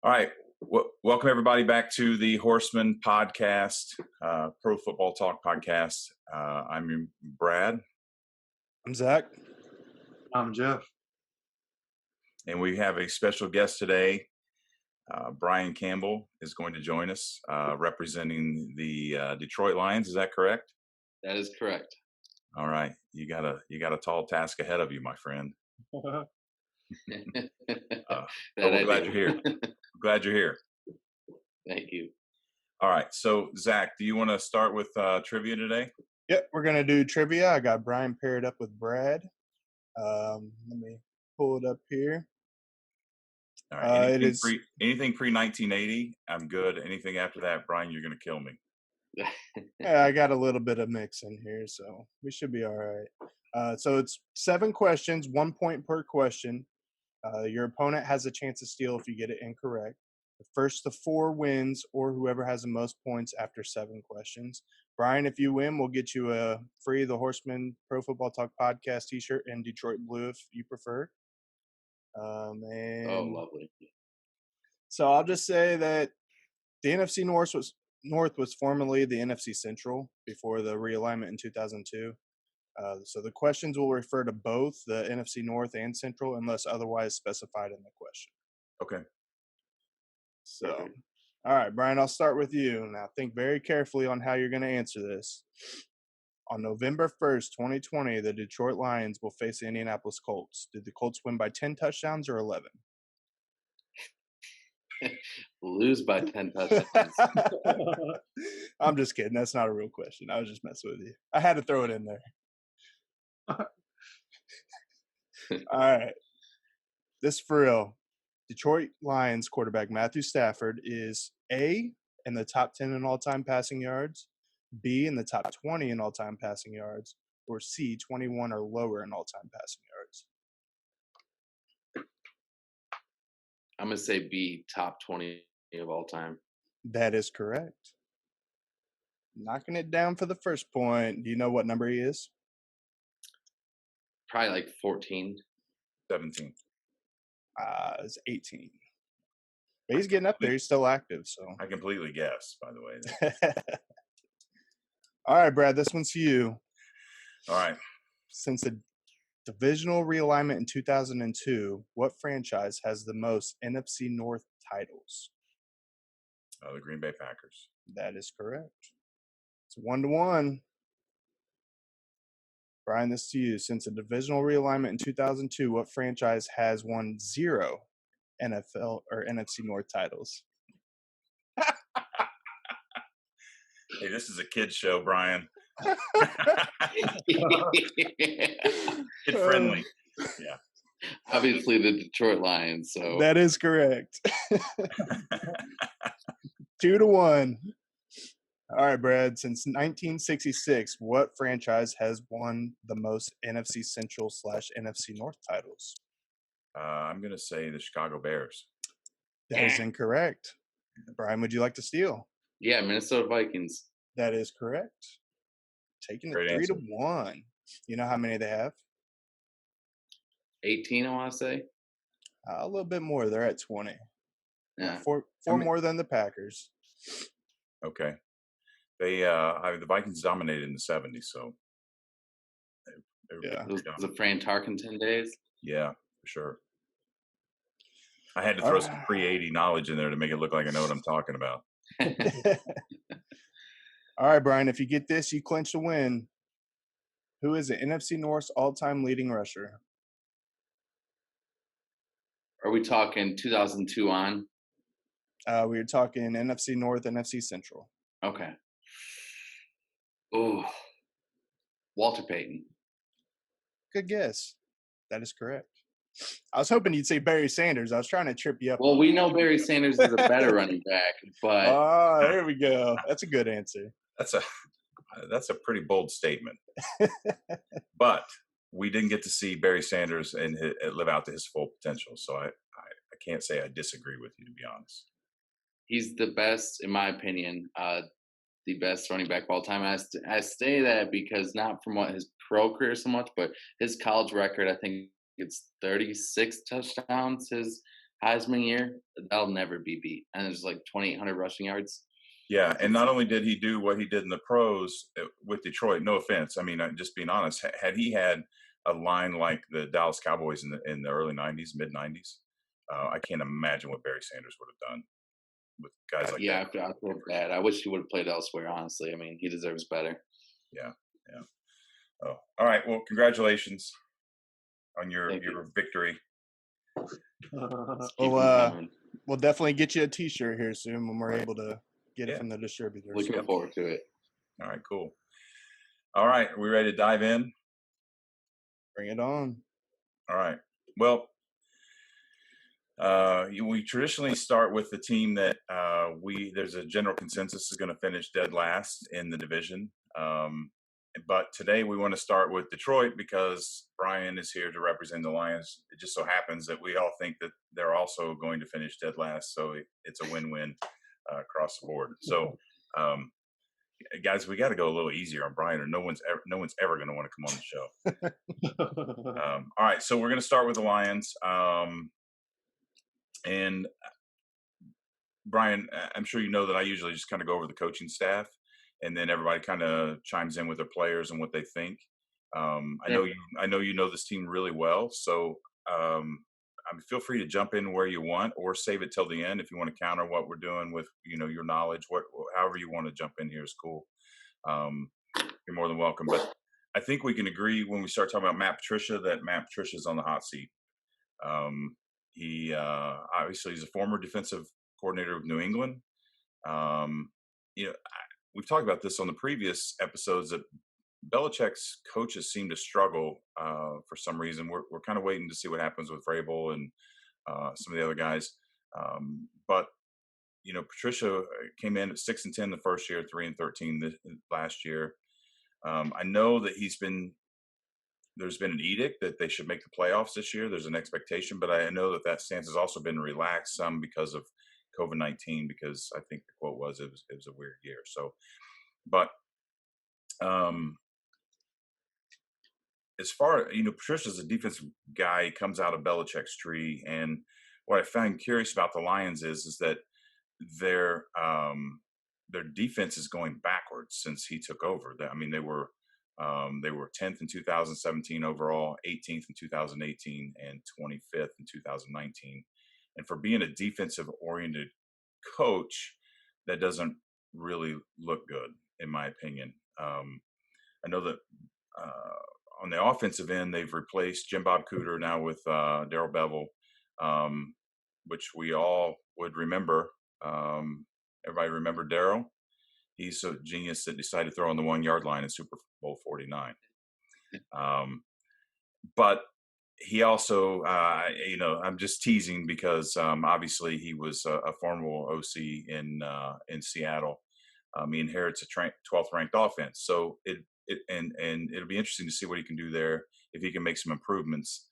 All right. Welcome everybody back to the Horsemen podcast, Pro Football Talk podcast. I'm Brad. I'm Zach. I'm Jeff. And we have a special guest today. Bryan Campbell is going to join us, representing the Detroit Lions. Is that correct? That is correct. All right. You got a tall task ahead of you, my friend. We're glad you're here. Glad you're here. Thank you. All right. So, Zach, do you want to start with trivia today? Yep, we're going to do trivia. I got Bryan paired up with Brad. Let me pull it up here. All right. Anything pre 1980, I'm good. Anything after that, Bryan, you're going to kill me. Yeah, I got a little bit of mix in here, so we should be all right. So it's 7 questions, 1 point per question. Your opponent has a chance to steal if you get it incorrect. The first to 4 wins, or whoever has the most points after 7 questions. Bryan, if you win, we'll get you a free The Horsemen Pro Football Talk podcast t-shirt in Detroit blue if you prefer. Oh, lovely. So I'll just say that the NFC North was formerly the NFC Central before the realignment in 2002. So the questions will refer to both the NFC North and Central unless otherwise specified in the question. Okay. So, all right, Bryan, I'll start with you. Now, think very carefully on how you're going to answer this. On November 1st, 2020, the Detroit Lions will face the Indianapolis Colts. Did the Colts win by 10 touchdowns or 11? Lose by 10 touchdowns. I'm just kidding. That's not a real question. I was just messing with you. I had to throw it in there. All right. This for real. Detroit Lions quarterback Matthew Stafford is A, in the top 10 in all-time passing yards, B, in the top 20 in all-time passing yards, or C, 21 or lower in all-time passing yards. I'm going to say B, top 20 of all time. That is correct. Knocking it down for the first point. Do you know what number he is? Probably like 14. 17. It's 18. But he's getting up there. He's still active. So I completely guessed, by the way. All right, Brad, this one's for you. All right. Since the divisional realignment in 2002, what franchise has the most NFC North titles? The Green Bay Packers. That is correct. It's 1-1. Bryan, this to you. Since the divisional realignment in 2002, what franchise has won 0 NFL or NFC North titles? Hey, this is a kid's show, Bryan. Kid friendly. Yeah. Obviously the Detroit Lions. So that is correct. 2-1. All right, Brad. Since 1966, what franchise has won the most NFC Central / NFC North titles? I'm going to say the Chicago Bears. That is incorrect. Bryan, would you like to steal? Yeah, Minnesota Vikings. That is correct. Taking it 3-1. You know how many they have? 18, I want to say. A little bit more. They're at 20. Yeah. Four more than the Packers. Okay. They the Vikings dominated in the 70s, so It was the Fran Tarkenton days. Yeah, for sure. I had to throw some pre-80 knowledge in there to make it look like I know what I'm talking about. All right, Bryan, if you get this, you clinch the win. Who is the NFC North's all-time leading rusher? Are we talking 2002 on? We were talking NFC North, NFC Central. Okay. Oh, Walter Payton. Good guess. That is correct. I was hoping you'd say Barry Sanders. I was trying to trip you up. Well, we know Barry Sanders is a better running back, but there we go. That's a good answer. That's a pretty bold statement. But we didn't get to see Barry Sanders and live out to his full potential, so I can't say I disagree with you, to be honest. He's the best, in my opinion, the best running back of all time. I say that because not from what his pro career so much, but his college record, I think it's 36 touchdowns his Heisman year, that'll never be beat. And it's like 2,800 rushing yards. Yeah, That's and not insane. only did he do what he did in the pros with Detroit, no offense, I mean, just being honest, had he had a line like the Dallas Cowboys in the early '90s, mid '90s, I can't imagine what Barry Sanders would have done with guys like Yeah, that. I feel bad. I wish he would have played elsewhere, honestly. I mean, he deserves better. Yeah, yeah. Oh, all right. Well, congratulations on Thank you. your victory. Keep Well, him coming. we'll definitely get you a T-shirt here soon when we're Right. able to get it Yeah. from the distributors. Looking Yep. forward to it. All right, cool. All right, are we ready to dive in? Bring it on. All right. Well, we traditionally start with the team that there's a general consensus is going to finish dead last in the division. But today we want to start with Detroit because Bryan is here to represent the Lions. It just so happens that we all think that they're also going to finish dead last, so it's a win-win across the board. So, guys, we got to go a little easier on Bryan, or no one's ever going to want to come on the show. All right, so we're going to start with the Lions. And Bryan, I'm sure you know that I usually just kind of go over the coaching staff, and then everybody kind of chimes in with their players and what they think. I know you know this team really well, so feel free to jump in where you want, or save it till the end if you want to counter what we're doing with your knowledge. However you want to jump in here is cool. You're more than welcome. But I think we can agree when we start talking about Matt Patricia that Matt Patricia's on the hot seat. He obviously he's a former defensive coordinator of New England. We've talked about this on the previous episodes that Belichick's coaches seem to struggle for some reason. We're kind of waiting to see what happens with Vrabel and some of the other guys. But Patricia came in at 6-10 the first year, 3-13 last year. I know that there's been an edict that they should make the playoffs this year. There's an expectation, but I know that stance has also been relaxed some because of COVID-19, because I think the quote was, it was a weird year. So, but as far, Patricia's a defensive guy. He comes out of Belichick's tree. And what I found curious about the Lions is that their defense is going backwards since he took over. I mean, they were 10th in 2017 overall, 18th in 2018, and 25th in 2019. And for being a defensive-oriented coach, that doesn't really look good, in my opinion. I know that on the offensive end, they've replaced Jim Bob Cooter now with Darrell Bevell, which we all would remember. Everybody remember Darrell? He's a genius that decided to throw on the 1-yard line in Super Bowl 49. But he also, I'm just teasing because obviously he was a former OC in Seattle. He inherits a 12th ranked offense, so it'll be interesting to see what he can do there. If he can make some improvements,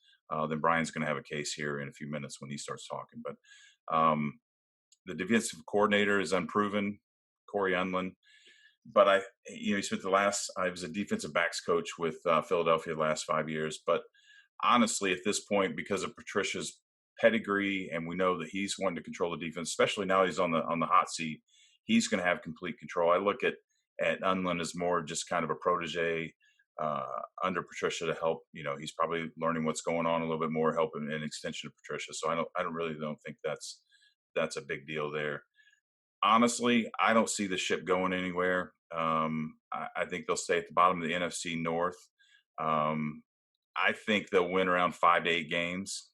then Bryan's going to have a case here in a few minutes when he starts talking. But the defensive coordinator is unproven, Corey Unlin. But he spent I was a defensive backs coach with Philadelphia the last 5 years. But honestly, at this point, because of Patricia's pedigree, and we know that he's wanting to control the defense, especially now he's on the hot seat, he's going to have complete control. I look at Unlin as more just kind of a protege under Patricia to help. He's probably learning what's going on a little bit more, helping an extension of Patricia. So I don't think that's a big deal there. Honestly, I don't see the ship going anywhere. I think they'll stay at the bottom of the NFC North. I think they'll win around 5 to 8 games.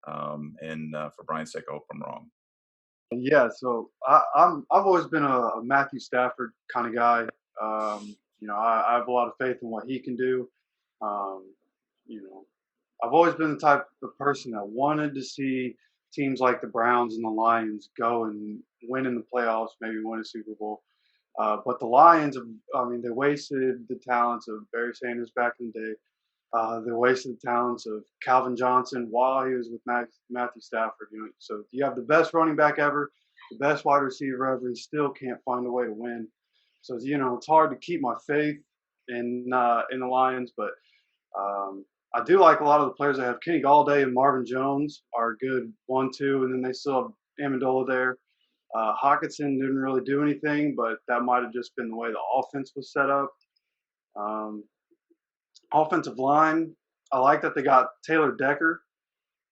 And for Bryan's sake, I hope I'm wrong. Yeah, so I've always been a Matthew Stafford kind of guy. I have a lot of faith in what he can do. I've always been the type of person that wanted to see teams like the Browns and the Lions go and win in the playoffs, maybe win a Super Bowl. But the Lions, they wasted the talents of Barry Sanders back in the day. They wasted the talents of Calvin Johnson while he was with Matthew Stafford. So you have the best running back ever, the best wide receiver ever, and still can't find a way to win. So it's hard to keep my faith in the Lions, but I do like a lot of the players they have. Kenny Galladay and Marvin Jones are a good 1-2, and then they still have Amendola there. Hawkinson didn't really do anything, but that might have just been the way the offense was set up. Um, Offensive line, I like that they got Taylor Decker,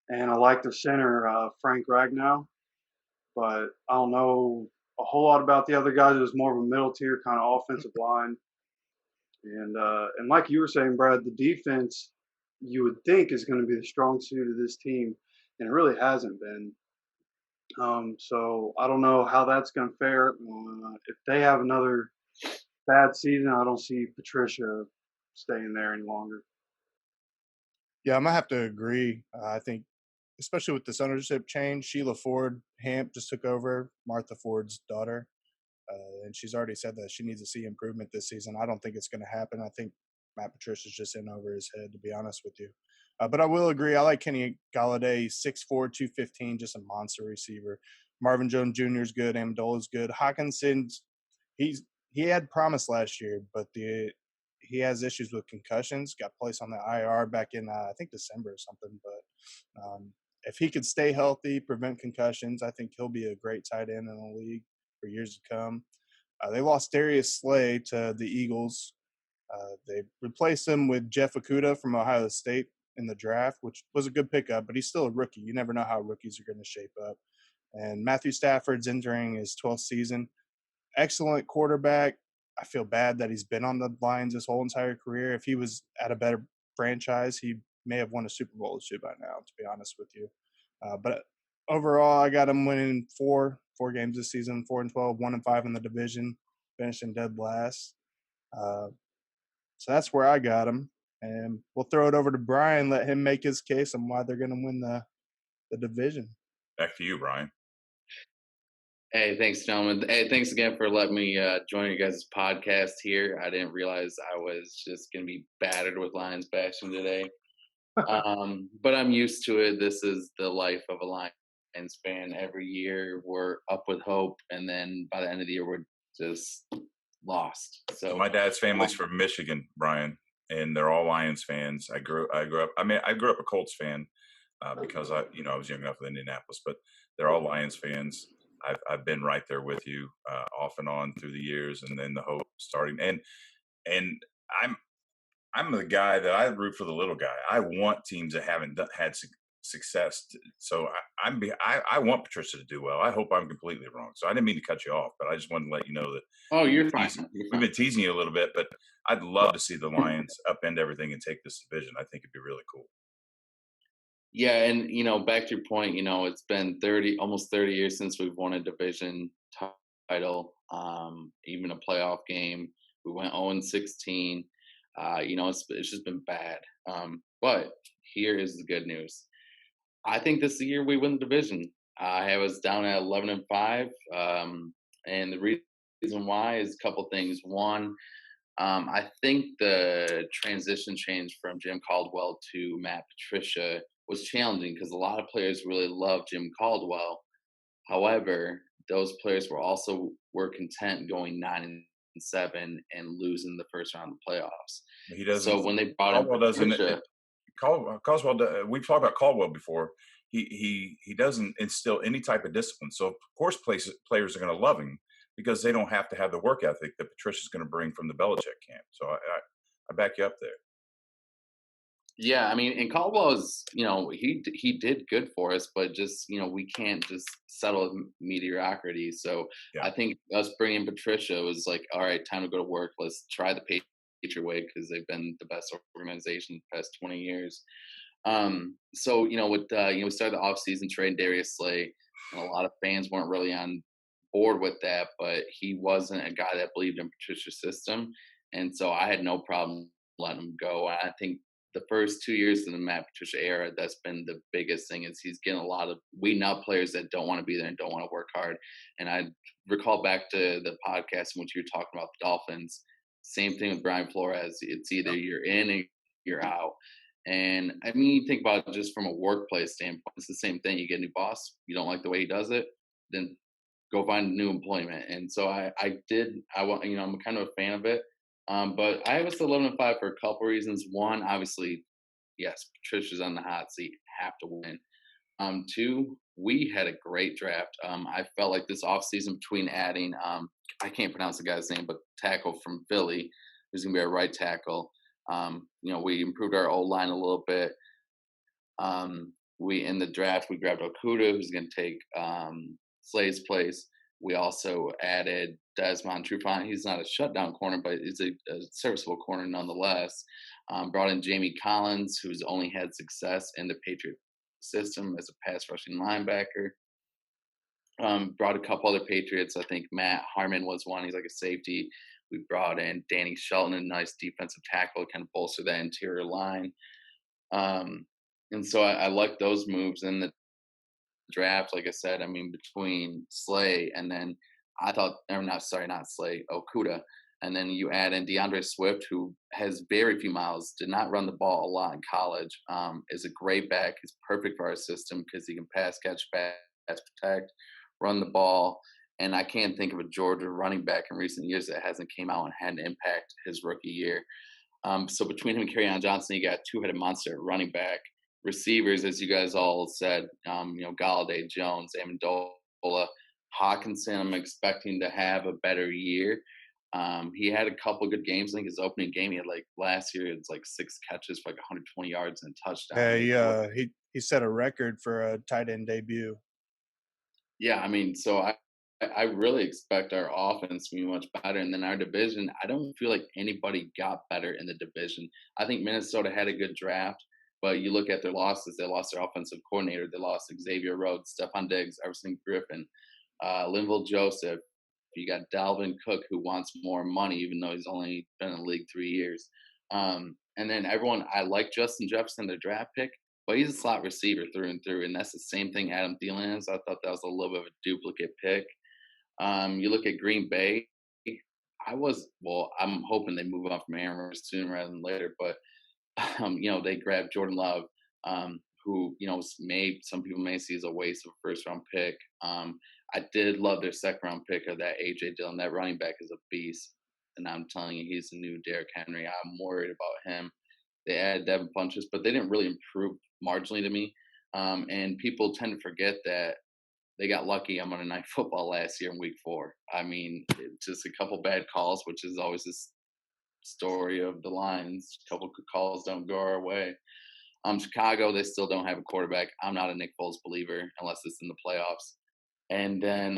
and I like their center, Frank Ragnow. But I don't know a whole lot about the other guys. It was more of a middle tier kind of offensive line. And like you were saying, Brad, the defense you would think is going to be the strong suit of this team, and it really hasn't been. So I don't know how that's going to fare. If they have another bad season, I don't see Patricia staying there any longer. Yeah, I'm gonna have to agree. I think, especially with this ownership change, Sheila Ford Hamp just took over, Martha Ford's daughter, and she's already said that she needs to see improvement this season. I don't think it's going to happen. I think Matt Patricia's just in over his head, to be honest with you. But I will agree. I like Kenny Galladay, 6'4", 215, just a monster receiver. Marvin Jones Jr. is good. Amendola's good. Hawkinson's he had promise last year, but he has issues with concussions. Got placed on the IR back in I think December or something. But if he could stay healthy, prevent concussions, I think he'll be a great tight end in the league for years to come. They lost Darius Slay to the Eagles. They replaced him with Jeff Okudah from Ohio State in the draft, which was a good pickup, but he's still a rookie. You never know how rookies are going to shape up. And Matthew Stafford's entering his 12th season. Excellent quarterback. I feel bad that he's been on the Lions his whole entire career. If he was at a better franchise, he may have won a Super Bowl or two by now, to be honest with you. But overall, I got him winning four games this season, 4-12, 1-5 in the division, finishing dead last. So that's where I got him. And we'll throw it over to Bryan, let him make his case on why they're going to win the division. Back to you, Bryan. Hey, thanks, gentlemen. Hey, thanks again for letting me join you guys' podcast here. I didn't realize I was just going to be battered with Lions bashing today. But I'm used to it. This is the life of a Lions fan. Every year we're up with hope, and then by the end of the year we're just lost. So my dad's family's from Michigan, Bryan, and they're all Lions fans. I grew up. I mean, I grew up a Colts fan because I was young enough with Indianapolis, but they're all Lions fans. I've been right there with you off and on through the years, and then the hope starting. And I'm the guy that I root for the little guy. I want teams that haven't had success. So I want Patricia to do well. I hope I'm completely wrong. So I didn't mean to cut you off, but I just wanted to let you know that. Oh, you're fine. We've been teasing you a little bit, but I'd love to see the Lions upend everything and take this division. I think it'd be really cool. Yeah, and back to your point, it's been almost 30 years since we've won a division title, even a playoff game. We went 0-16. It's just been bad. But here is the good news. I think this is the year we win the division. I have us down at 11-5, and the reason why is a couple things. One, I think the transition change from Jim Caldwell to Matt Patricia was challenging because a lot of players really loved Jim Caldwell. However, those players were content going 9-7 and losing the first round of the playoffs. He doesn't. So when they brought in Patricia, Caldwell, we've talked about Caldwell before. He doesn't instill any type of discipline. So of course, players are going to love him because they don't have to have the work ethic that Patricia's going to bring from the Belichick camp. So I back you up there. Yeah, I mean, and Caldwell is, he did good for us, but just, we can't just settle with mediocrity. So yeah. I think us bringing Patricia was like, all right, time to go to work. Let's try the Patriot way because they've been the best organization the past 20 years. So, we started the offseason trade Darius Slay, and a lot of fans weren't really on board with that, but he wasn't a guy that believed in Patricia's system. And so I had no problem letting him go. And I think the first 2 years in the Matt Patricia era, that's been the biggest thing is he's getting a lot of weeding out players that don't want to be there and don't want to work hard. And I recall back to the podcast in which you were talking about the Dolphins. Same thing with Brian Flores. It's either you're in or you're out. And I mean, you think about it just from a workplace standpoint, it's the same thing. You get a new boss, you don't like the way he does it, then go find new employment. And so I'm kind of a fan of it. But I was 11-5 for a couple reasons. One, obviously, yes, Patricia's on the hot seat, have to win. Two, we had a great draft. I felt like this offseason between adding, I can't pronounce the guy's name, but tackle from Philly, who's going to be our right tackle. We improved our O-line a little bit. In the draft, we grabbed Okuda, who's going to take Slay's place. We also added Desmond Trufant. He's not a shutdown corner, but he's a serviceable corner nonetheless. Brought in Jamie Collins, who's only had success in the Patriot system as a pass rushing linebacker. Brought a couple other Patriots. I think Matt Harmon was one. He's like a safety. We brought in Danny Shelton, a nice defensive tackle, kind of bolster that interior line. And so I like those moves in the draft. Like I said, I mean, between Slay and then not Slay, Okuda. And then you add in DeAndre Swift, who has very few miles, did not run the ball a lot in college, is a great back. He's perfect for our system because he can pass, catch, pass, protect, run the ball. And I can't think of a Georgia running back in recent years that hasn't came out and had an impact his rookie year. So between him and Kerryon Johnson, you got two-headed monster at running back. Receivers, as you guys all said, Galladay, Jones, Amendola, Hawkinson, I'm expecting to have a better year. He had a couple good games. I think his opening game, he had last year, it's 6 catches for 120 yards and a touchdown. Yeah, he set a record for a tight end debut. Yeah, I mean, so I really expect our offense to be much better. And then our division, I don't feel like anybody got better in the division. I think Minnesota had a good draft, but you look at their losses, they lost their offensive coordinator. They lost Xavier Rhodes, Stephon Diggs, Everson Griffin, Linval Joseph. You got Dalvin Cook, who wants more money, even though he's only been in the league 3 years. And then I like Justin Jefferson, their draft pick, but he's a slot receiver through and through. And that's the same thing Adam Dillon is. I thought that was a little bit of a duplicate pick. You look at Green Bay. I'm hoping they move on from Aaron Rodgers sooner rather than later. But, they grabbed Jordan Love, who, some people may see as a waste of a first-round pick. I did love their second-round pick of that A.J. Dillon. That running back is a beast. And I'm telling you, he's the new Derrick Henry. I'm worried about him. They added Devin Funchess, but they didn't really improve marginally to me. And people tend to forget that they got lucky on Monday Night Football last year in Week 4. I mean, just a couple bad calls, which is always this story of the Lions. A couple good calls don't go our way. Chicago, they still don't have a quarterback. I'm not a Nick Foles believer unless it's in the playoffs. And then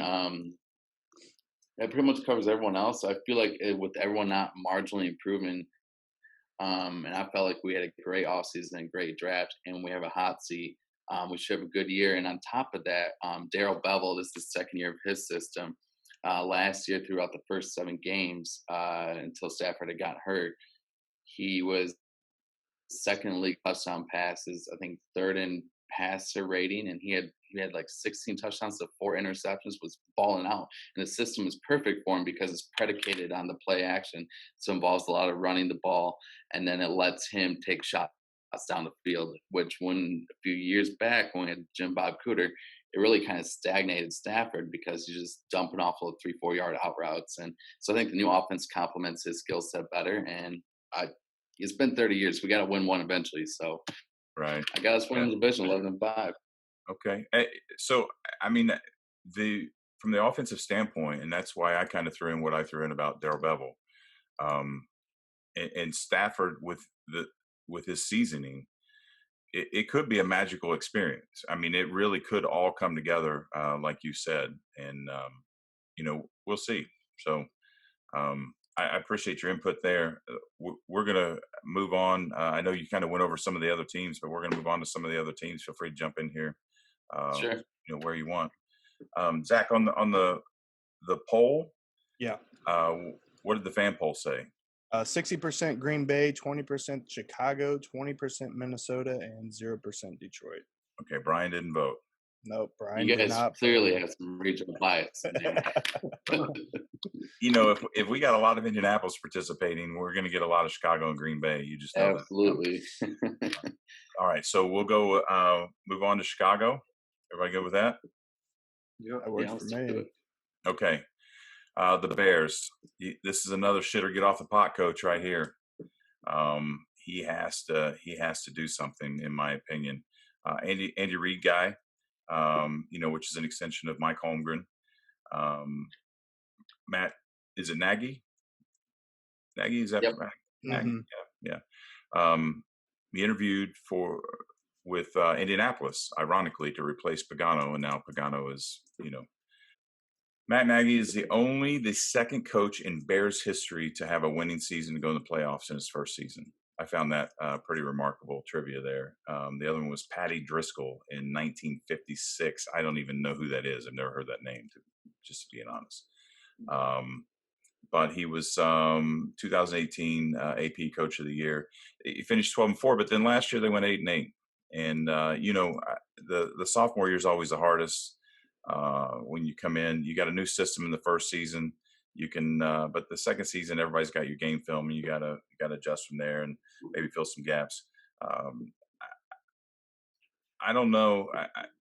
that pretty much covers everyone else. I feel like with everyone not marginally improving, and I felt like we had a great offseason and great draft, and we have a hot seat. We should have a good year. And on top of that, Darrell Bevell, this is the second year of his system. Last year, throughout the first 7 games, until Stafford had gotten hurt, he was second in league touchdown passes, I think third in passer rating, and he had 16 touchdowns to 4 interceptions, was balling out. And the system is perfect for him because it's predicated on the play action. So it involves a lot of running the ball, and then it lets him take shots down the field, which when a few years back when we had Jim Bob Cooter, it really kind of stagnated Stafford because he's just dumping off of 3-4 yard out routes. And so I think the new offense complements his skill set better. And it's been 30 years. We got to win one eventually. So right, I got us winning the division 11-5. Okay. So, I mean, from the offensive standpoint, and that's why I kind of threw in what I threw in about Darrell Bevell, and Stafford with his seasoning, it could be a magical experience. I mean, it really could all come together, like you said, and we'll see. So, I appreciate your input there. We're going to move on. I know you kind of went over some of the other teams, but we're going to move on to some of the other teams. Feel free to jump in here. Sure. Where you want. Zach, on the poll. Yeah. What did the fan poll say? 60% Green Bay, 20% Chicago, 20% Minnesota, and 0% Detroit. Okay, Bryan didn't vote. Nope, Bryan you did guys not clearly have some regional bias. If we got a lot of Indianapolis participating, we're going to get a lot of Chicago and Green Bay. You just know Absolutely. That. All right, so we'll go move on to Chicago. Everybody good with that? Yeah, that works for me. Okay. The Bears. This is another shit or get off the pot coach right here. he has to do something, in my opinion. Andy Reid guy, which is an extension of Mike Holmgren. Matt, is it Nagy? Nagy, is that Yep. Nagy? Mm-hmm. Yeah. He interviewed with Indianapolis, ironically, to replace Pagano, and now Pagano is, Matt Nagy is the second coach in Bears history to have a winning season to go in the playoffs in his first season. I found that pretty remarkable trivia there. The other one was Patty Driscoll in 1956. I don't even know who that is. I've never heard that name, just being honest. But he was 2018 AP Coach of the Year. He finished 12-4, but then last year they went 8-8. And the sophomore year is always the hardest. When you come in, you got a new system in the first season. You can, but the second season, everybody's got your game film, and you gotta adjust from there and maybe fill some gaps. I don't know.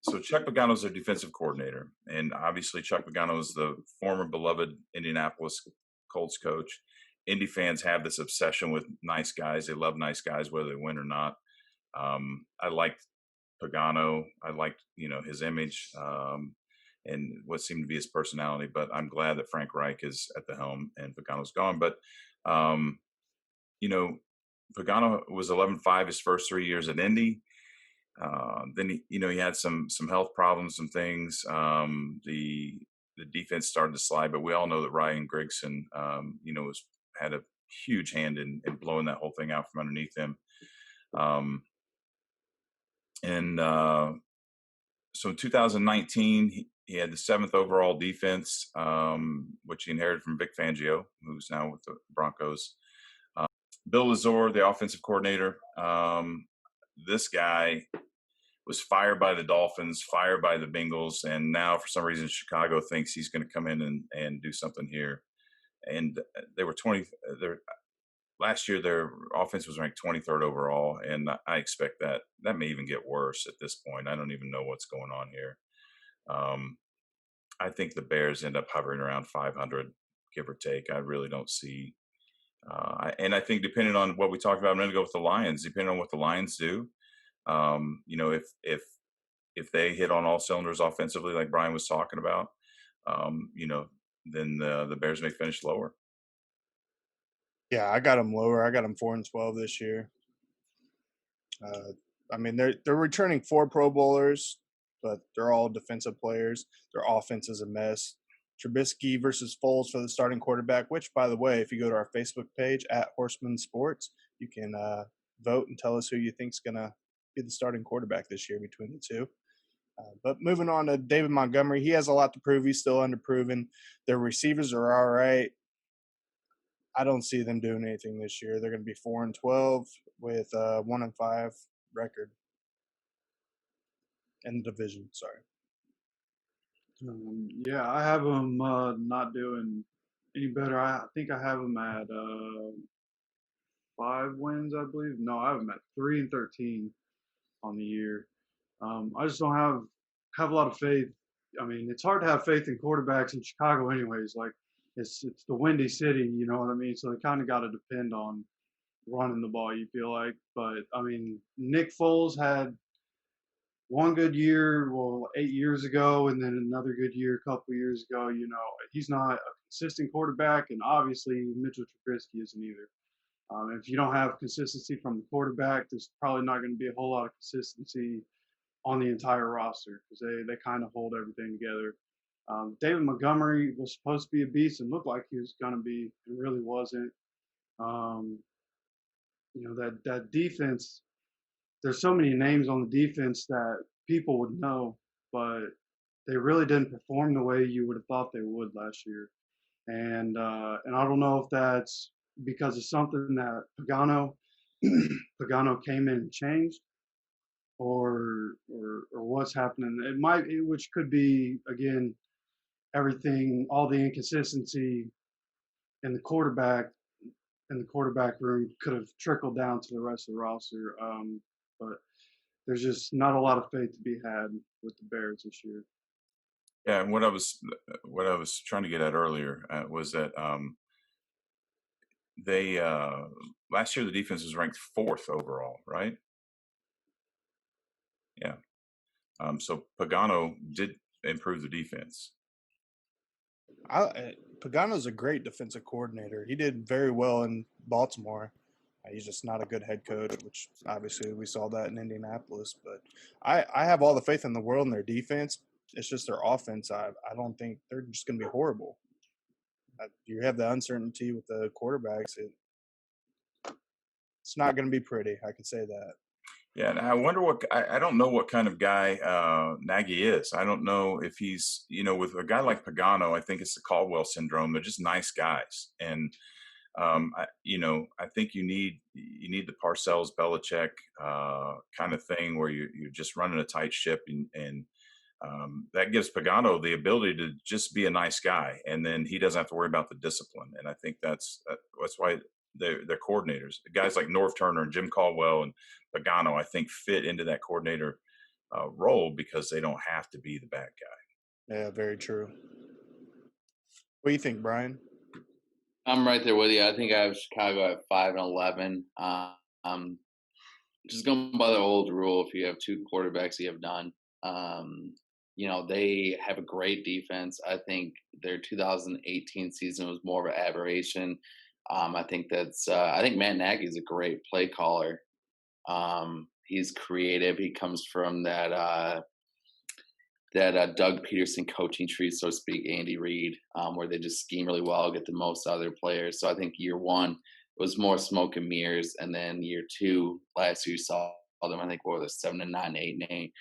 So Chuck Pagano is their defensive coordinator, and obviously Chuck Pagano is the former beloved Indianapolis Colts coach. Indy fans have this obsession with nice guys. They love nice guys, whether they win or not. I liked Pagano. I liked, his image and what seemed to be his personality. But I'm glad that Frank Reich is at the helm and Pagano's gone. But, Pagano was 11-5 his first 3 years at Indy. Then he had some health problems, some things. The defense started to slide, but we all know that Ryan Grigson, had a huge hand in blowing that whole thing out from underneath him. So in 2019, he had the 7th overall defense, which he inherited from Vic Fangio, who's now with the Broncos. Bill Lazor, the offensive coordinator. This guy was fired by the Dolphins, fired by the Bengals, and now for some reason Chicago thinks he's going to come in and do something here. And they were last year their offense was ranked 23rd overall, and I expect that may even get worse at this point. I don't even know what's going on here. I think the Bears end up hovering around 500, give or take. I really don't see. And I think depending on what we talked about, I'm going to go with the Lions. Depending on what the Lions do, if they hit on all cylinders offensively, like Bryan was talking about, then the Bears may finish lower. Yeah, I got them lower. I got them 4-12 this year. They're returning 4 Pro Bowlers, but they're all defensive players. Their offense is a mess. Trubisky versus Foles for the starting quarterback, which, by the way, if you go to our Facebook page at Horsemen Sports, you can vote and tell us who you think's going to be the starting quarterback this year between the two. But moving on to David Montgomery, he has a lot to prove. He's still underproven. Their receivers are all right. I don't see them doing anything this year. They're going to be 4-12 with a 1-5 record in the division. Sorry. Yeah, I have them not doing any better. I think I have them at 5 wins, I believe. No, I have them at 3-13 on the year. I just don't have a lot of faith. I mean, it's hard to have faith in quarterbacks in Chicago, anyways. Like, it's the Windy City, you know what I mean? So they kind of got to depend on running the ball, you feel like. But I mean, Nick Foles had one good year, 8 years ago, and then another good year a couple years ago. He's not a consistent quarterback, and obviously Mitchell Trubisky isn't either. If you don't have consistency from the quarterback, there's probably not going to be a whole lot of consistency on the entire roster because they kind of hold everything together. David Montgomery was supposed to be a beast and looked like he was going to be, and really wasn't. That defense, there's so many names on the defense that people would know, but they really didn't perform the way you would have thought they would last year. And I don't know if that's because of something that Pagano came in and changed, or what's happening. Which could be, again, everything, all the inconsistency in the quarterback room could have trickled down to the rest of the roster. But there's just not a lot of faith to be had with the Bears this year. Yeah, and what I was trying to get at earlier was that they last year the defense was ranked 4th overall, right? Yeah. So Pagano did improve the defense. Pagano's a great defensive coordinator. He did very well in Baltimore. He's just not a good head coach, which obviously we saw that in Indianapolis. But I have all the faith in the world in their defense. It's just their offense. I don't think they're just going to be horrible. You have the uncertainty with the quarterbacks. It's not going to be pretty. I can say that. Yeah, and I wonder I don't know what kind of guy Nagy is. I don't know if he's, with a guy like Pagano, I think it's the Caldwell syndrome. They're just nice guys, and I think you need the Parcells Belichick kind of thing where you're just running a tight ship, and that gives Pagano the ability to just be a nice guy, and then he doesn't have to worry about the discipline. And I think that's why they're coordinators. Guys like North Turner and Jim Caldwell and Pagano, I think, fit into that coordinator role because they don't have to be the bad guy. Yeah, very true. What do you think, Bryan? I'm right there with you. I think I have Chicago at 5-11. Just going by the old rule, if you have 2 quarterbacks, you have none. They have a great defense. I think their 2018 season was more of an aberration. I think Matt Nagy is a great play caller. He's creative. He comes from that Doug Peterson coaching tree, so to speak, Andy Reid, where they just scheme really well, get the most out of their players. So I think year 1 was more smoke and mirrors, and then year 2, last year you saw them, I think, 7-9, 8-8.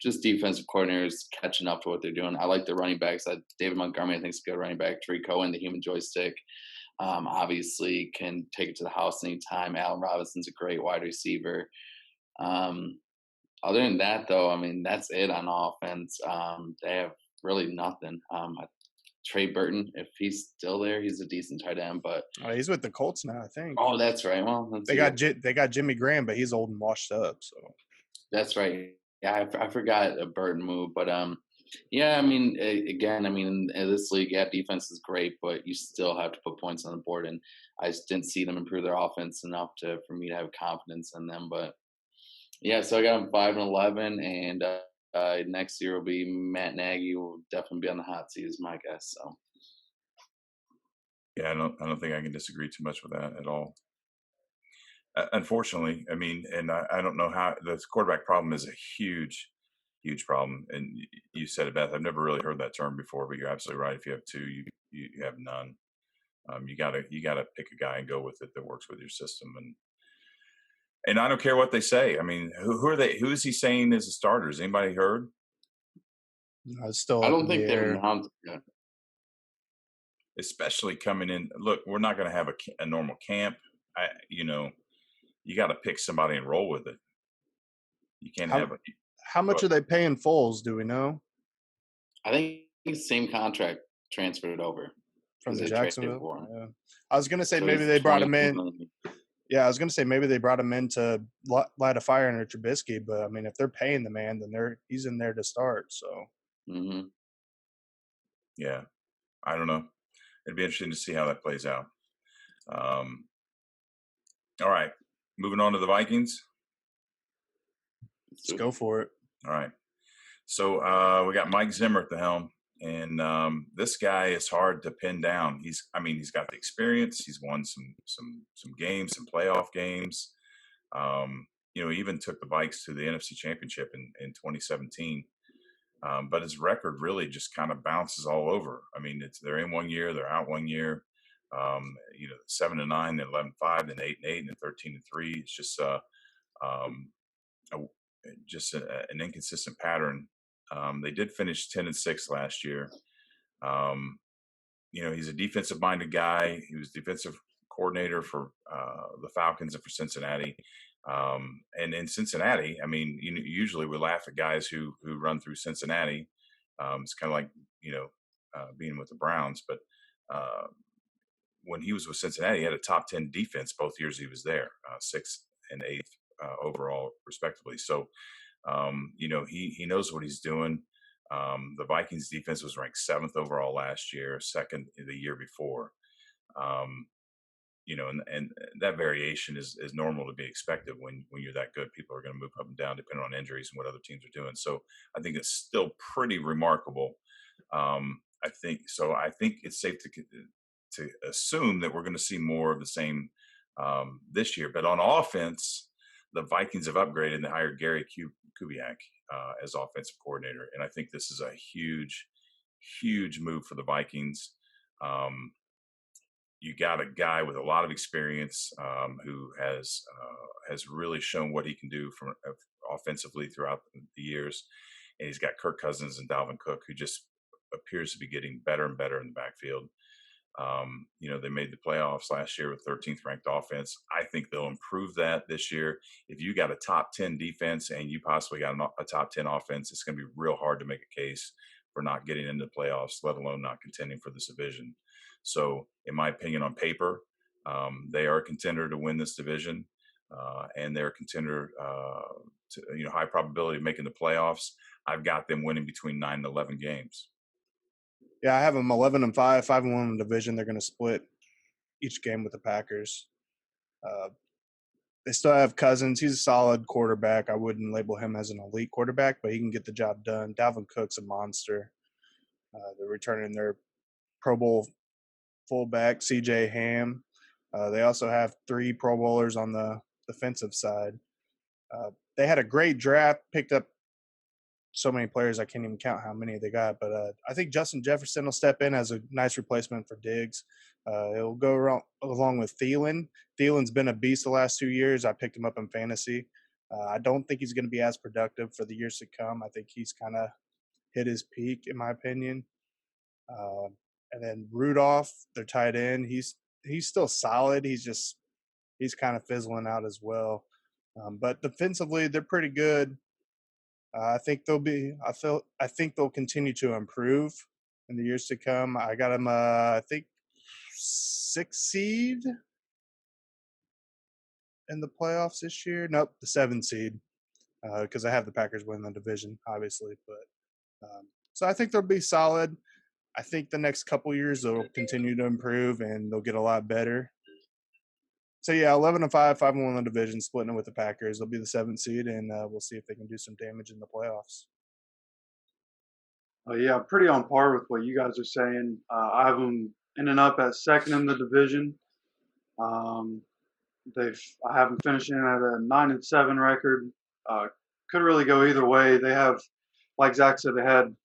Just defensive coordinators catching up to what they're doing. I like the running backs. David Montgomery, I think, is a good running back. Tariq Cohen, the human joystick, obviously can take it to the house anytime. Allen Robinson's a great wide receiver. Other than that, though, I mean, that's it on offense. They have really nothing. Trey Burton, if he's still there, he's a decent tight end, but he's with the Colts now, I think. Oh, that's right. Well, they got Jimmy Graham, but he's old and washed up. So that's right. Yeah, I forgot a Burton move, but yeah. I mean, again, in this league, yeah, defense is great, but you still have to put points on the board, and I just didn't see them improve their offense enough for me to have confidence in them. But yeah, so I got them 5-11, and next year will be Matt Nagy will definitely be on the hot seat, is my guess. So yeah, I don't think I can disagree too much with that at all. Unfortunately, I mean, and I don't know how the quarterback problem is a huge problem. And you said it, Beth. I've never really heard that term before, but you're absolutely right. If you have 2, you have none. You gotta pick a guy and go with it that works with your system. And I don't care what they say. I mean, who are they? Who is he saying is the starters? Anybody heard? No, it's still. I don't think they're announced yet. Especially coming in. Look, we're not going to have a normal camp. You got to pick somebody and roll with it. You can't have it. How much are they paying Foles? Do we know? I think he's same contract transferred over from the Jacksonville. Yeah. I was gonna say maybe they brought him in. Yeah, I was gonna say maybe they brought him in to light a fire under Trubisky, but I mean, if they're paying the man, then he's in there to start. So. Mm-hmm. Yeah, I don't know. It'd be interesting to see how that plays out. All right. Moving on to the Vikings. Let's go for it. All right. So we got Mike Zimmer at the helm, and this guy is hard to pin down. He's got the experience. He's won some games, some playoff games. He even took the Vikes to the NFC Championship in 2017. But his record really just kind of bounces all over. I mean, they're in one year, they're out one year. 7-9, then 11-5, then 8-8, and then 13-3. It's just an inconsistent pattern. They did finish 10-6 last year. He's a defensive-minded guy. He was defensive coordinator for the Falcons and for Cincinnati. And in Cincinnati, I mean, usually we laugh at guys who run through Cincinnati. It's kind of like being with the Browns, but when he was with Cincinnati, he had a top 10 defense both years he was there, 6th and 8th overall, respectively. So, he knows what he's doing. The Vikings defense was ranked 7th overall last year, 2nd the year before. and that variation is normal to be expected when you're that good. People are going to move up and down depending on injuries and what other teams are doing. So I think it's still pretty remarkable. I think it's safe to assume that we're going to see more of the same this year. But on offense, the Vikings have upgraded and they hired Gary Kubiak as offensive coordinator, and I think this is a huge move for the Vikings. You got a guy with a lot of experience who has really shown what he can do from offensively throughout the years, and he's got Kirk Cousins and Dalvin Cook, who just appears to be getting better and better in the backfield. They made the playoffs last year with 13th ranked offense. I think they'll improve that this year. If you got a top 10 defense and you possibly got a top 10 offense, it's going to be real hard to make a case for not getting into the playoffs, let alone not contending for this division. So, in my opinion, on paper, they are a contender to win this division, and they're a contender to high probability of making the playoffs. I've got them winning between 9 and 11 games. Yeah, I have them 11-5, 5-1 in the division. They're going to split each game with the Packers. They still have Cousins. He's a solid quarterback. I wouldn't label him as an elite quarterback, but he can get the job done. Dalvin Cook's a monster. They're returning their Pro Bowl fullback, C.J. Ham. They also have 3 Pro Bowlers on the defensive side. They had a great draft, picked up so many players, I can't even count how many they got. But I think Justin Jefferson will step in as a nice replacement for Diggs. It'll go along with Thielen. Thielen's been a beast the last 2 years. I picked him up in fantasy. I don't think he's going to be as productive for the years to come. I think he's kind of hit his peak, in my opinion. And then Rudolph, their tight end, he's still solid. He's kind of fizzling out as well. But defensively, they're pretty good. I think they'll continue to improve in the years to come. I got them, I think, 6th seed in the playoffs this year. Nope, the 7th seed, because I have the Packers win the division, obviously. But so I think they'll be solid. I think the next couple years they'll continue to improve and they'll get a lot better. So, yeah, 11-5, 5-1 in the division, splitting it with the Packers. They'll be the 7th seed, and we'll see if they can do some damage in the playoffs. Yeah, pretty on par with what you guys are saying. I have them ending up at 2nd in the division. I have them finishing at a 9-7 record. Could really go either way. They have, like Zach said, they had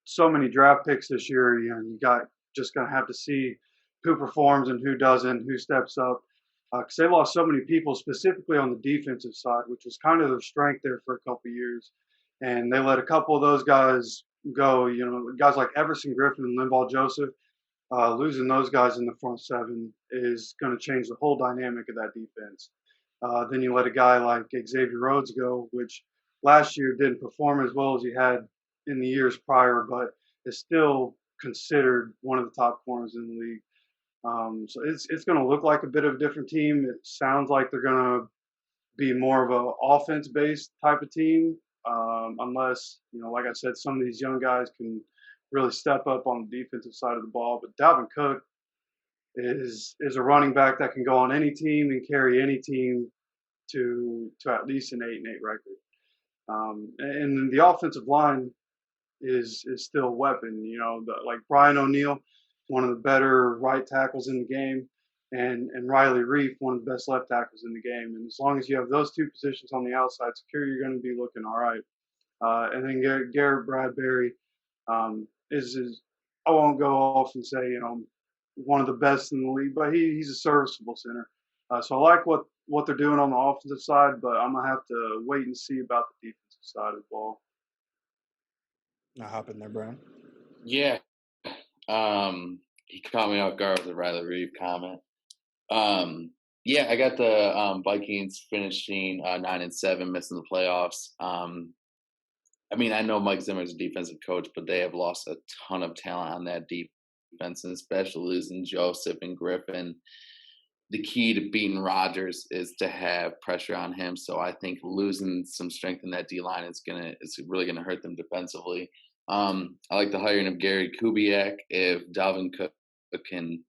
so many draft picks this year. You just gonna have to see who performs and who doesn't, who steps up. Because they lost so many people, specifically on the defensive side, which was kind of their strength there for a couple of years. And they let a couple of those guys go. Guys like Everson Griffin and Linval Joseph, losing those guys in the front 7 is going to change the whole dynamic of that defense. Then you let a guy like Xavier Rhodes go, which last year didn't perform as well as he had in the years prior, but is still considered one of the top corners in the league. So it's going to look like a bit of a different team. It sounds like they're going to be more of an offense-based type of team, unless, like I said, some of these young guys can really step up on the defensive side of the ball. But Dalvin Cook is a running back that can go on any team and carry any team to at least an 8-8 record. And the offensive line is still a weapon. Like Brian O'Neill, one of the better right tackles in the game, and Riley Reif, one of the best left tackles in the game. And as long as you have those 2 positions on the outside secure, you're going to be looking all right. And then Garrett Bradbury is I won't go off and say one of the best in the league, but he's a serviceable center. So I like what they're doing on the offensive side, but I'm gonna have to wait and see about the defensive side as well. I'll hop in there, Brian. Yeah. He caught me off guard with the Riley Reeve comment. Yeah, I got the Vikings finishing 9-7, missing the playoffs. I know Mike Zimmer's a defensive coach, but they have lost a ton of talent on that defense, and especially losing Joseph and Griffin. The key to beating Rodgers is to have pressure on him. So I think losing some strength in that D-line is really gonna hurt them defensively. I like the hiring of Gary Kubiak. If Dalvin Cook can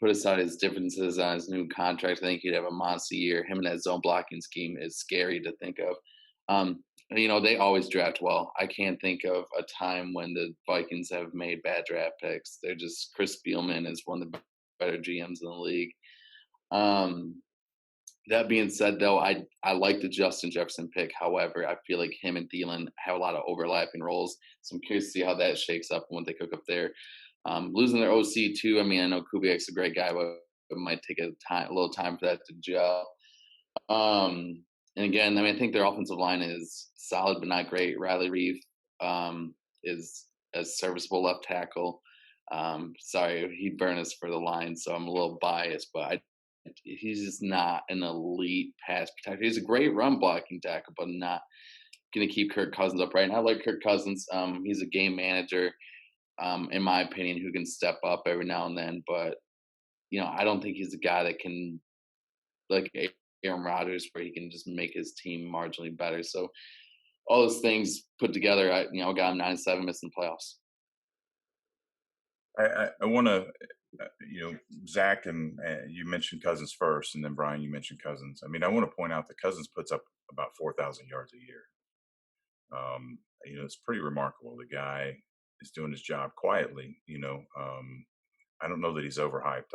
put aside his differences on his new contract, I think he'd have a monster year. Him and that zone blocking scheme is scary to think of. They always draft well. I can't think of a time when the Vikings have made bad draft picks. They're just Chris Spielman is one of the better GMs in the league. That being said, though, I like the Justin Jefferson pick. However, I feel like him and Dillon have a lot of overlapping roles. So I'm curious to see how that shakes up and what they cook up there. Losing their OC too. I mean, I know Kubiak's a great guy, but it might take a little time for that to gel. And again, I mean, I think their offensive line is solid but not great. Riley Reeve is a serviceable left tackle. Sorry, he burned us for the line, so I'm a little biased, but he's just not an elite pass protector. He's a great run blocking tackle, but not going to keep Kirk Cousins upright. And I like Kirk Cousins. He's a game manager, in my opinion, who can step up every now and then. But, I don't think he's a guy that can, like Aaron Rodgers, where he can just make his team marginally better. So all those things put together, I got him 9-7, missing the playoffs. I want to, Zach and you mentioned Cousins first, and then Bryan, you mentioned Cousins. I mean, I want to point out that Cousins puts up about 4,000 yards a year. It's pretty remarkable. The guy is doing his job quietly. I don't know that he's overhyped.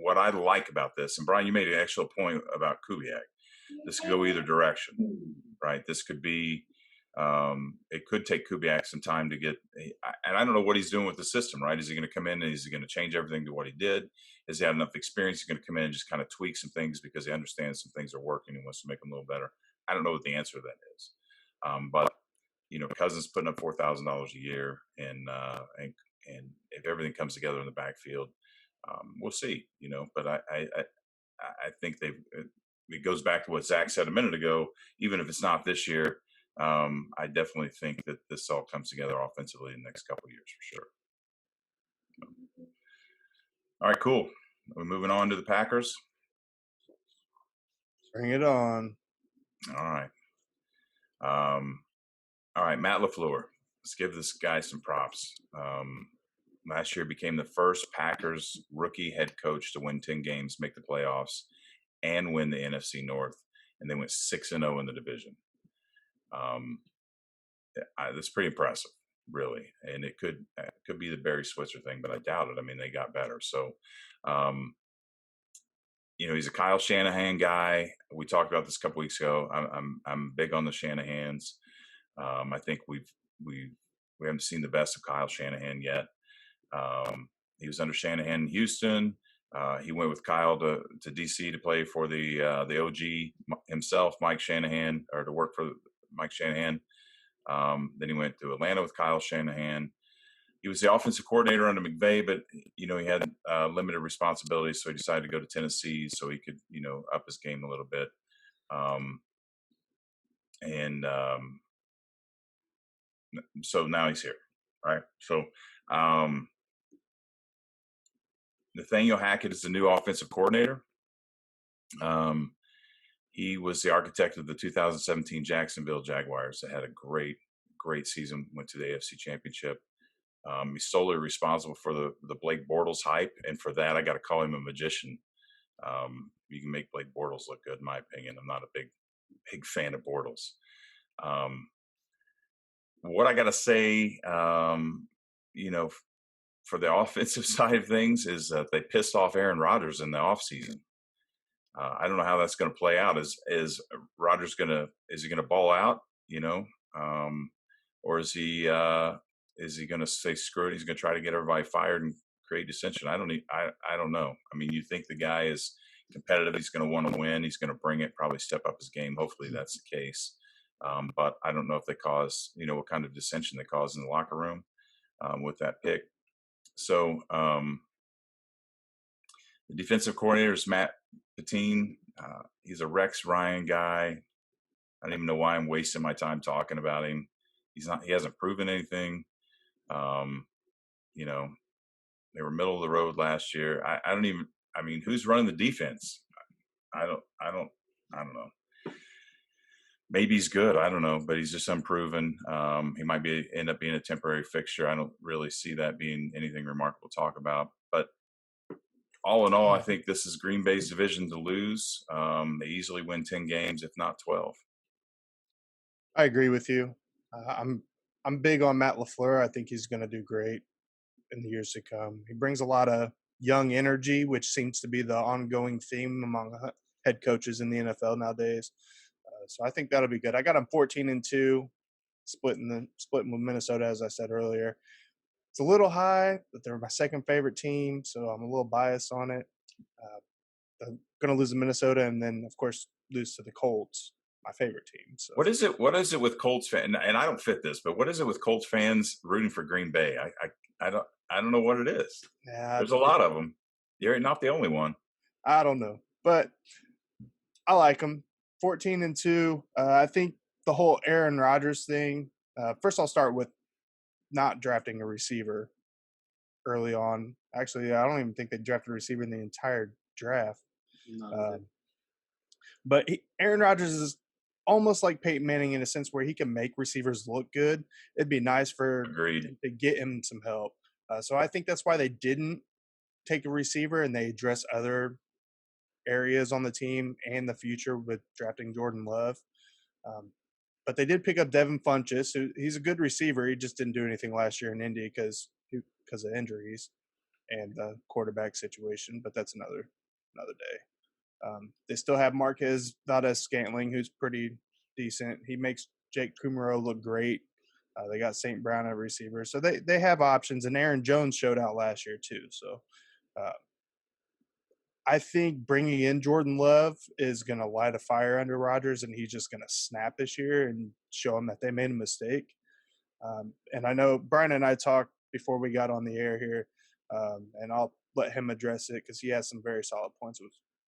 What I like about this, and Bryan, you made an excellent point about Kubiak. This could go either direction, right? This could be. It could take Kubiak some time to get, and I don't know what he's doing with the system, right? Is he going to come in and is he going to change everything to what he did? Has he had enough experience? He's going to come in and just kind of tweak some things because he understands some things are working and wants to make them a little better. I don't know what the answer to that is. But Cousins putting up $4,000 a year, and if everything comes together in the backfield, we'll see. But I think it goes back to what Zach said a minute ago. Even if it's not this year, I definitely think that this all comes together offensively in the next couple of years for sure. All right, cool. We're moving on to the Packers. Bring it on. All right. All right, Matt LaFleur. Let's give this guy some props. Last year became the first Packers rookie head coach to win 10 games, make the playoffs, and win the NFC North, and then went 6-0 in the division. That's pretty impressive, really. And it could be the Barry Switzer thing, but I doubt it. I mean, they got better. So, he's a Kyle Shanahan guy. We talked about this a couple weeks ago. I'm big on the Shanahans. I think we haven't seen the best of Kyle Shanahan yet. He was under Shanahan in Houston. He went with Kyle to DC to play for the OG himself, Mike Shanahan, or to work for Mike Shanahan. Then he went to Atlanta with Kyle Shanahan. He was the offensive coordinator under McVay, but he had limited responsibilities, so he decided to go to Tennessee so he could up his game a little bit. So now he's here, right? So Nathaniel Hackett is the new offensive coordinator. He was the architect of the 2017 Jacksonville Jaguars that had a great season, went to the AFC Championship. He's solely responsible for the Blake Bortles hype, and for that, I got to call him a magician. You can make Blake Bortles look good, in my opinion. I'm not a big fan of Bortles. What I got to say, for the offensive side of things is that they pissed off Aaron Rodgers in the offseason. I don't know how that's going to play out. Is Rodgers is he going to ball out, or is he going to say screw it? He's going to try to get everybody fired and create dissension. I don't know. I mean, you think the guy is competitive. He's going to want to win. He's going to bring it, probably step up his game. Hopefully that's the case. But I don't know if they cause, what kind of dissension they cause in the locker room with that pick. So the defensive coordinator is Matt Patine. He's a Rex Ryan guy. I don't even know why I'm wasting my time talking about him. He hasn't proven anything. They were middle of the road last year. Who's running the defense? I don't know. Maybe he's good. I don't know, but he's just unproven. He might end up being a temporary fixture. I don't really see that being anything remarkable to talk about. But all in all, I think this is Green Bay's division to lose. They easily win 10 games, if not 12. I agree with you. I'm big on Matt LaFleur. I think he's going to do great in the years to come. He brings a lot of young energy, which seems to be the ongoing theme among head coaches in the NFL nowadays. So I think that'll be good. I got them 14-2, splitting with Minnesota, as I said earlier. It's a little high, but they're my second favorite team, so I'm a little biased on it. I'm going to lose to Minnesota, and then of course lose to the Colts, my favorite team. So What is it? What is it with Colts fans? And I don't fit this, but what is it with Colts fans rooting for Green Bay? I don't know what it is. Yeah, There's a lot of them. You're not the only one. I don't know, but I like them. 14-2. I think the whole Aaron Rodgers thing. First, I'll start with not drafting a receiver early on. Actually, I don't even think they drafted a receiver in the entire draft. No, But Aaron Rodgers is almost like Peyton Manning in a sense where he can make receivers look good. It'd be nice for Agreed. to get him some help. So I think that's why they didn't take a receiver and they address other areas on the team and the future with drafting Jordan Love. But they did pick up Devin Funchess. He's a good receiver. He just didn't do anything last year in Indy because of injuries and the quarterback situation. But that's another day. They still have Marquez Valdez-Scantling, who's pretty decent. He makes Jake Kumerow look great. They got St. Brown at receiver. So they have options. And Aaron Jones showed out last year too. So I think bringing in Jordan Love is going to light a fire under Rodgers, and he's just going to snap this year and show him that they made a mistake. And I know Bryan and I talked before we got on the air here, and I'll let him address it because he has some very solid points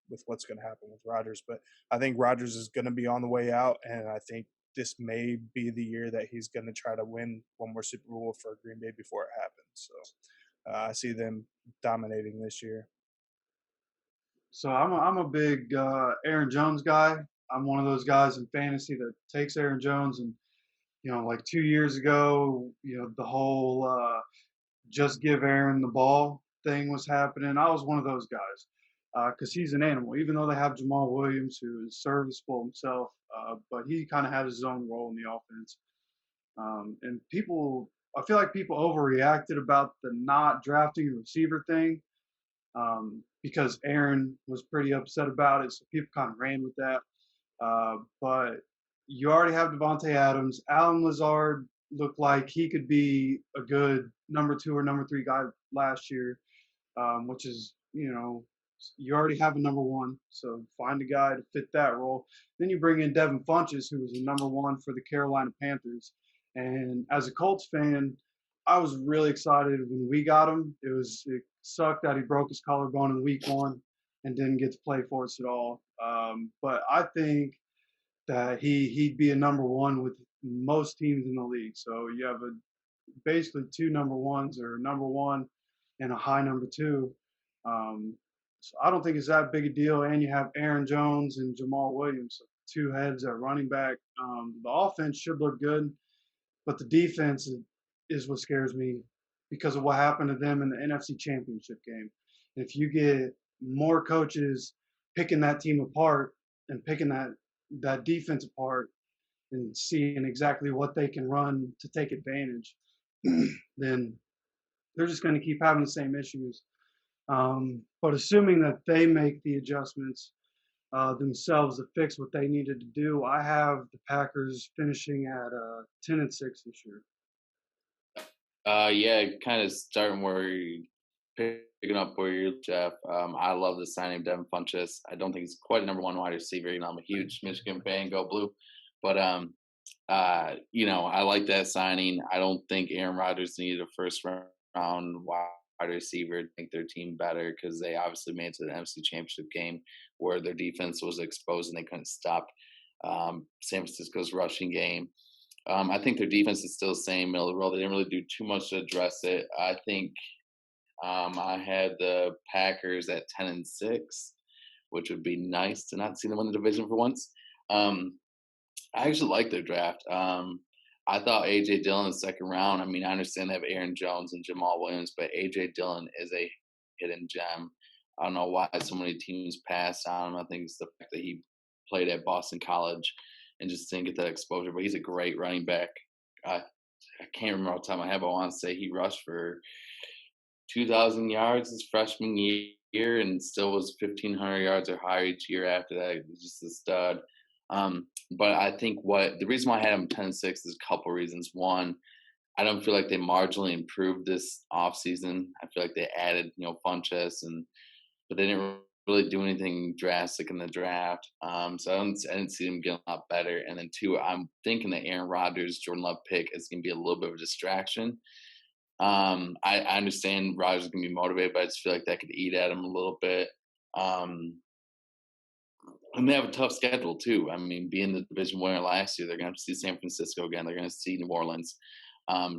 with what's going to happen with Rodgers. But I think Rodgers is going to be on the way out, and I think this may be the year that he's going to try to win one more Super Bowl for Green Bay before it happens. So I see them dominating this year. So I'm a big Aaron Jones guy. I'm one of those guys in fantasy that takes Aaron Jones, and like 2 years ago, the whole just give Aaron the ball thing was happening. I was one of those guys because he's an animal. Even though they have Jamal Williams, who is serviceable himself, but he kind of has his own role in the offense. And I feel like people overreacted about the not drafting a receiver thing. Because Aaron was pretty upset about it, so people kind of ran with that. But you already have Devontae Adams. Alan Lazard looked like he could be a good number 2 or number 3 guy last year, which is, you already have a number 1, so find a guy to fit that role. Then you bring in Devin Funchess, who was a number 1 for the Carolina Panthers. And as a Colts fan, I was really excited when we got him. It sucked that he broke his collarbone in week 1 and didn't get to play for us at all. But I think that he'd be a number 1 with most teams in the league. So you have basically 2 number 1s, or number 1 and a high number 2. So I don't think it's that big a deal. And you have Aaron Jones and Jamal Williams, so 2 heads at running back. The offense should look good, but the defense is what scares me because of what happened to them in the NFC Championship game. If you get more coaches picking that team apart and picking that defense apart and seeing exactly what they can run to take advantage, then they're just going to keep having the same issues. But assuming that they make the adjustments themselves to fix what they needed to do, I have the Packers finishing at 10-6 this year. Yeah, kind of starting where you're picking up where you're, Jeff. I love the signing of Devin Funchess. I don't think he's quite a number 1 wide receiver. I'm a huge Michigan fan, go blue. But I like that signing. I don't think Aaron Rodgers needed a first round wide receiver to make their team better because they obviously made it to the NFC Championship game where their defense was exposed and they couldn't stop San Francisco's rushing game. I think their defense is still the same, middle of the road. They didn't really do too much to address it. I think I had the Packers at 10-6, which would be nice to not see them win the division for once. I actually like their draft. I thought A.J. Dillon in the second round. I mean, I understand they have Aaron Jones and Jamal Williams, but A.J. Dillon is a hidden gem. I don't know why so many teams passed on him. I think it's the fact that he played at Boston College and just didn't get that exposure. But he's a great running back. I can't remember all the time I have. I want to say he rushed for 2,000 yards his freshman year and still was 1,500 yards or higher each year after that. He was just a stud. But I think the reason why I had him 10-6 is a couple reasons. One, I don't feel like they marginally improved this offseason. I feel like they added, Funchess, but they didn't really do anything drastic in the draft. So I didn't see them get a lot better. And then two, I'm thinking that Aaron Rodgers, Jordan Love pick is going to be a little bit of a distraction. I understand Rodgers is going to be motivated, but I just feel like that could eat at him a little bit. And they have a tough schedule too. I mean, being the division winner last year, they're going to see San Francisco again. They're going to see New Orleans.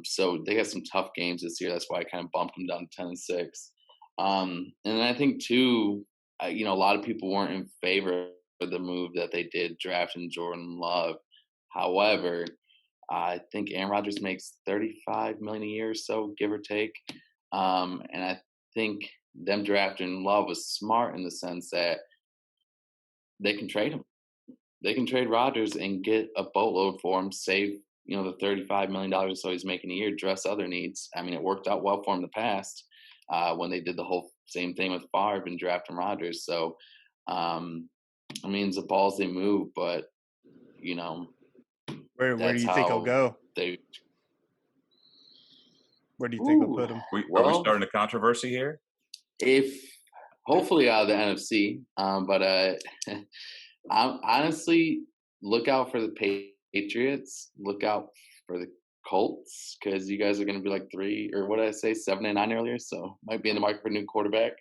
So they got some tough games this year. That's why I kind of bumped them down to 10-6. And I think too, a lot of people weren't in favor of the move that they did drafting Jordan Love. However, I think Aaron Rodgers makes $35 million a year or so, give or take. And I think them drafting Love was smart in the sense that they can trade him. They can trade Rodgers and get a boatload for him, save, the $35 million or so he's making a year, address other needs. I mean, it worked out well for him in the past when they did the whole same thing with Favre and drafting Rodgers. So, it's a ballsy move, but, Where do you think he'll go? Where do you think they'll put him? Are we starting a controversy here? Hopefully out of the NFC, but I'm honestly look out for the Patriots. Look out for the Colts because you guys are going to be like 7-9 earlier, so might be in the market for a new quarterback.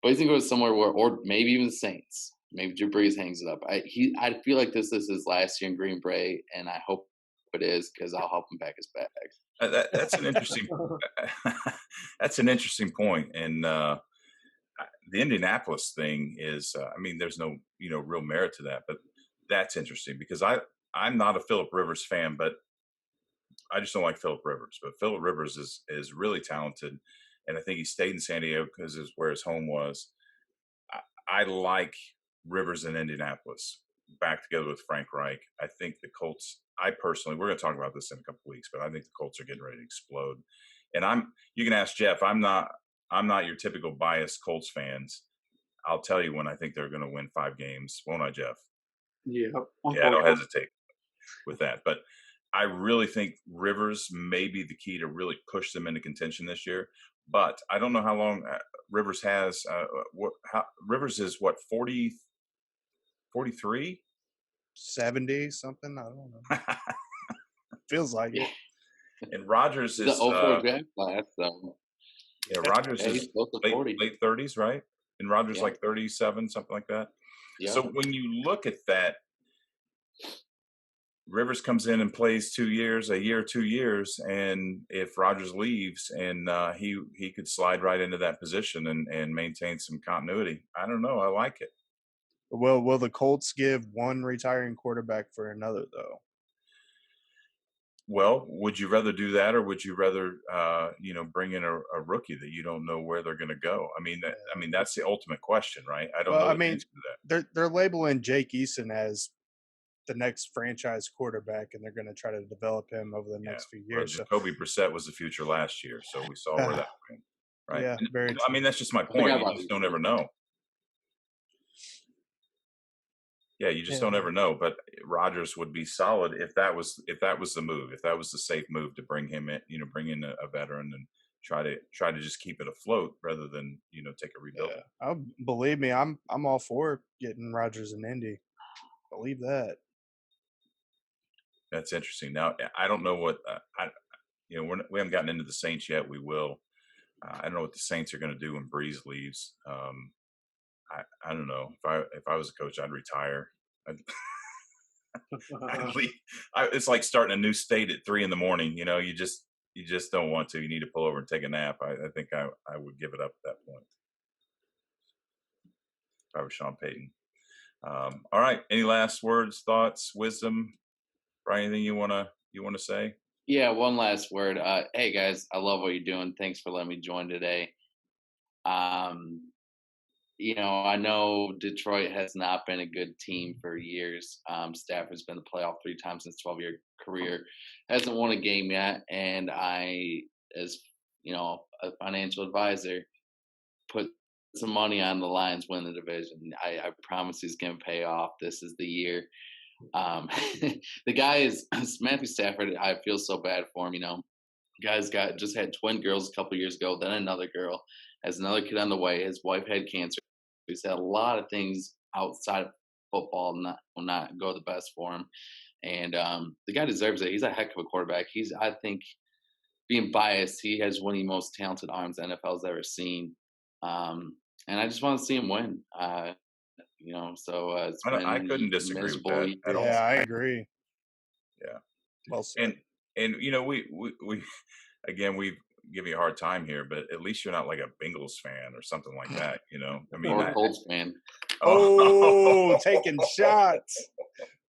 But he's going to go somewhere or maybe even the Saints. Maybe Drew Brees hangs it up. I feel like this is his last year in Green Bay, and I hope it is because I'll help him pack his bag. That's an interesting. That's an interesting point, and the Indianapolis thing is. There's no real merit to that, but that's interesting because I'm not a Phillip Rivers fan, but I just don't like Phillip Rivers. But Phillip Rivers is really talented, and I think he stayed in San Diego because it's where his home was. I like Rivers in Indianapolis back together with Frank Reich. I think the Colts. We're going to talk about this in a couple of weeks, but I think the Colts are getting ready to explode. And you can ask Jeff. I'm not your typical biased Colts fans. I'll tell you when I think they're going to win 5 games, won't I, Jeff? Yeah. Yeah, don't hesitate with that. But I really think Rivers may be the key to really push them into contention this year. But I don't know how long Rivers has. Rivers is what, 40, 43? 70 something? I don't know. Feels like it. And Rodgers is class, so. Yeah, Rodgers is late 30s, right? And Rodgers like 37, something like that. Yeah. So when you look at that, Rivers comes in and plays 2 years, a year, 2 years, and if Rodgers leaves, and he could slide right into that position and maintain some continuity. I don't know. I like it. Well, will the Colts give one retiring quarterback for another, though? Well, would you rather do that, or would you rather, bring in a rookie that you don't know where they're going to go? That's the ultimate question, right? I don't know the answer to that. They're labeling Jake Eason as the next franchise quarterback, and they're going to try to develop him over the next few years. Well, Jacoby Brissett was the future last year, so we saw where that went, right? Yeah, very true. That's just my point. You just don't ever know. Yeah, you just don't ever know. But Rodgers would be solid if that was the move, if that was the safe move to bring him in, bring in a veteran and try to just keep it afloat rather than take a rebuild. Yeah. Believe me, I'm all for getting Rodgers in Indy. Believe that. That's interesting. Now I don't know what we haven't gotten into the Saints yet. We will. I don't know what the Saints are going to do when Breeze leaves. I don't know. If I was a coach, I'd retire. I'd leave. It's like starting a new state at 3 a.m. You just don't want to. You need to pull over and take a nap. I think I would give it up at that point. If I was Sean Payton. All right. Any last words, thoughts, wisdom? Bryan, anything you wanna say? Yeah, one last word. Hey guys, I love what you're doing. Thanks for letting me join today. I know Detroit has not been a good team for years. Stafford's been to the playoff 3 times in his 12-year career, hasn't won a game yet, and I, as a financial advisor, put some money on the Lions win the division. I promise he's going to pay off. This is the year. The guy is Matthew Stafford. I feel so bad for him. Guy's just had twin girls a couple years ago, then another girl, has another kid on the way. His wife had cancer. He's had a lot of things outside of football will not go the best for him. And the guy deserves it. He's a heck of a quarterback. I think, being biased, he has one of the most talented arms the NFL's ever seen. And I just want to see him win. It's been I couldn't disagree with miserable. that at all. Yeah, I agree. Yeah. Well said. And we again, we give you a hard time here, but at least you're not like a Bengals fan or something like that, I mean, Or Colts fan. Oh, taking shots.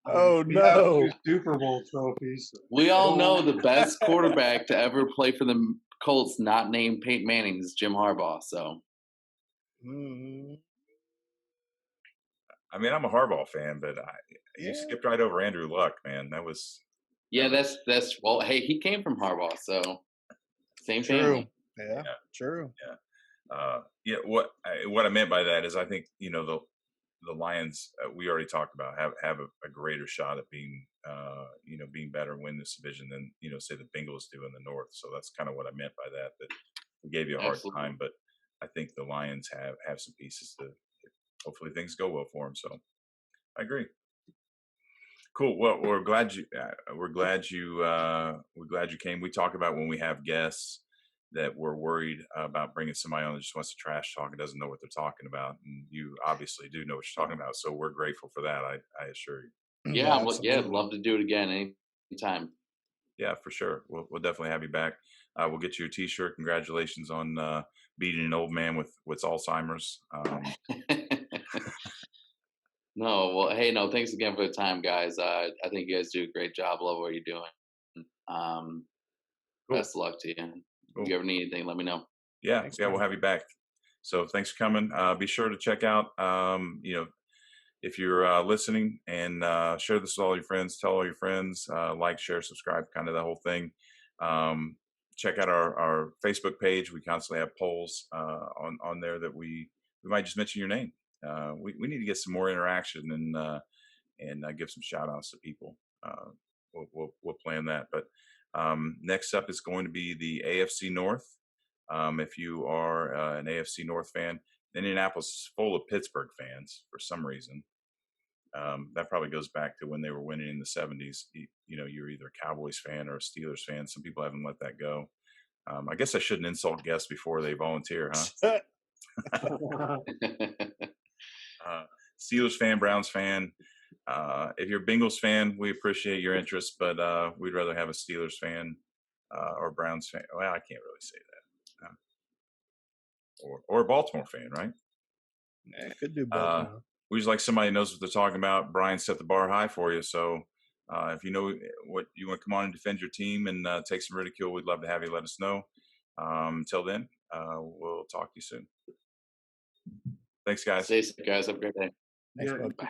Oh, We have no. 2 Super Bowl trophies. We all know the best quarterback to ever play for the Colts, not named Peyton Manning, is Jim Harbaugh. So, I mean, I'm a Harbaugh fan, but you skipped right over Andrew Luck, man. That was that's well. Hey, he came from Harbaugh, so same True. family. Yeah, true. Yeah. What I meant by that is I think the Lions we already talked about have a greater shot at being being better and win this division than say the Bengals do in the North. So that's kind of what I meant by that. That we gave you a hard time, but I think the Lions have some pieces to. Hopefully things go well for them. So I agree. Cool. Well, we're glad you came. We talk about when we have guests that we're worried about bringing somebody on that just wants to trash talk and doesn't know what they're talking about. And you obviously do know what you're talking about. So we're grateful for that. I assure you. Yeah, I'd love to do it again anytime. Yeah, for sure. We'll definitely have you back. We'll get you a T-shirt. Congratulations on beating an old man with Alzheimer's. No, well, hey, no, thanks again for the time, guys. I think you guys do a great job. Love what you're doing. Cool. Best of luck to you. Cool. If you ever need anything, let me know. Yeah, Thanks, we'll have you back. So thanks for coming. Be sure to check out, if you're listening, and share this with all your friends. Tell all your friends, like, share, subscribe, kind of the whole thing. Check out our Facebook page. We constantly have polls on there that we might just mention your name. We need to get some more interaction and give some shout outs to people. We'll plan that. But next up is going to be the AFC North. If you are an AFC North fan, Indianapolis is full of Pittsburgh fans for some reason. That probably goes back to when they were winning in the 70s. You're either a Cowboys fan or a Steelers fan. Some people haven't let that go. I guess I shouldn't insult guests before they volunteer, huh? Steelers fan, Browns fan. If you're a Bengals fan, we appreciate your interest, but we'd rather have a Steelers fan or Browns fan. Well, I can't really say that. Or a Baltimore fan, right? Yeah, could do Baltimore. We just like somebody who knows what they're talking about. Brian set the bar high for you, so if you know what you want to come on and defend your team and take some ridicule, we'd love to have you. Let us know. Until then, we'll talk to you soon. Thanks, guys. Stay safe, guys. Have a great day. Thanks, Yeah. bud. Bye.